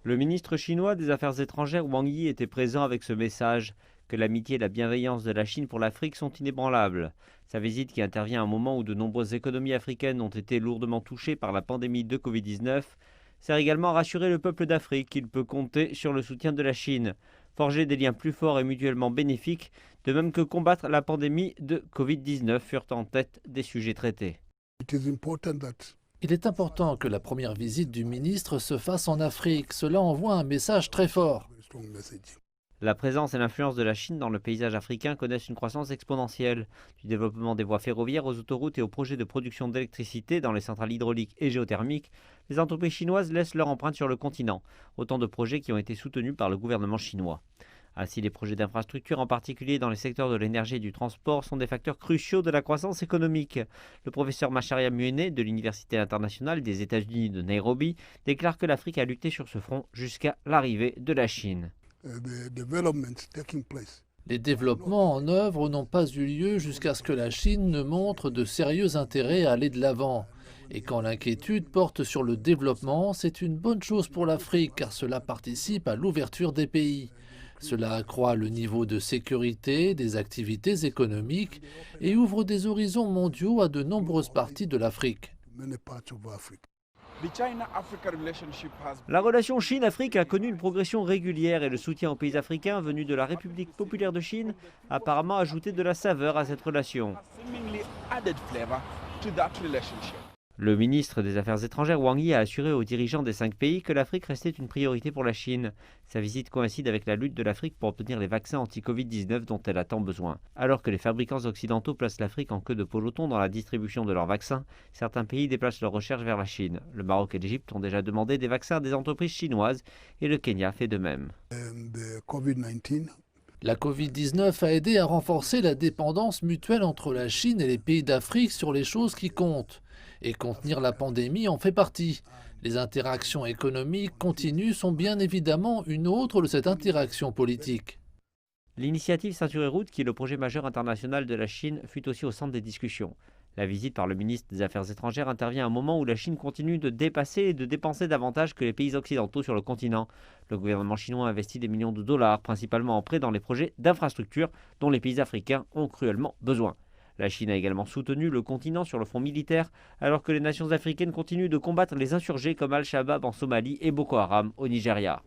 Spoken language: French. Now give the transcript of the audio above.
Le ministre chinois des Affaires étrangères Wang Yi était présent avec ce message que l'amitié et la bienveillance de la Chine pour l'Afrique sont inébranlables. Sa visite qui intervient à un moment où de nombreuses économies africaines ont été lourdement touchées par la pandémie de Covid-19 sert également à rassurer le peuple d'Afrique qu'il peut compter sur le soutien de la Chine, forger des liens plus forts et mutuellement bénéfiques, de même que combattre la pandémie de Covid-19 furent en tête des sujets traités. Il est important que la première visite du ministre se fasse en Afrique. Cela envoie un message très fort. La présence et l'influence de la Chine dans le paysage africain connaissent une croissance exponentielle. Du développement des voies ferroviaires aux autoroutes et aux projets de production d'électricité dans les centrales hydrauliques et géothermiques, les entreprises chinoises laissent leur empreinte sur le continent. Autant de projets qui ont été soutenus par le gouvernement chinois. Ainsi, les projets d'infrastructure, en particulier dans les secteurs de l'énergie et du transport, sont des facteurs cruciaux de la croissance économique. Le professeur Macharia Muene de l'Université internationale des États-Unis de Nairobi déclare que l'Afrique a lutté sur ce front jusqu'à l'arrivée de la Chine. Les développements en œuvre n'ont pas eu lieu jusqu'à ce que la Chine ne montre de sérieux intérêts à aller de l'avant. Et quand l'inquiétude porte sur le développement, c'est une bonne chose pour l'Afrique car cela participe à l'ouverture des pays. Cela accroît le niveau de sécurité des activités économiques et ouvre des horizons mondiaux à de nombreuses parties de l'Afrique. La relation Chine-Afrique a connu une progression régulière et le soutien aux pays africains venus de la République populaire de Chine a apparemment ajouté de la saveur à cette relation. Le ministre des Affaires étrangères Wang Yi a assuré aux dirigeants des 5 pays que l'Afrique restait une priorité pour la Chine. Sa visite coïncide avec la lutte de l'Afrique pour obtenir les vaccins anti-Covid-19 dont elle a tant besoin. Alors que les fabricants occidentaux placent l'Afrique en queue de peloton dans la distribution de leurs vaccins, certains pays déplacent leurs recherches vers la Chine. Le Maroc et l'Égypte ont déjà demandé des vaccins à des entreprises chinoises et le Kenya fait de même. La Covid-19 a aidé à renforcer la dépendance mutuelle entre la Chine et les pays d'Afrique sur les choses qui comptent. Et contenir la pandémie en fait partie. Les interactions économiques continues sont bien évidemment une autre de cette interaction politique. L'initiative Ceinture et Route, qui est le projet majeur international de la Chine, fut aussi au centre des discussions. La visite par le ministre des Affaires étrangères intervient à un moment où la Chine continue de dépasser et de dépenser davantage que les pays occidentaux sur le continent. Le gouvernement chinois investit des millions de dollars, principalement en prêts dans les projets d'infrastructures dont les pays africains ont cruellement besoin. La Chine a également soutenu le continent sur le front militaire, alors que les nations africaines continuent de combattre les insurgés comme Al-Shabaab en Somalie et Boko Haram au Nigeria.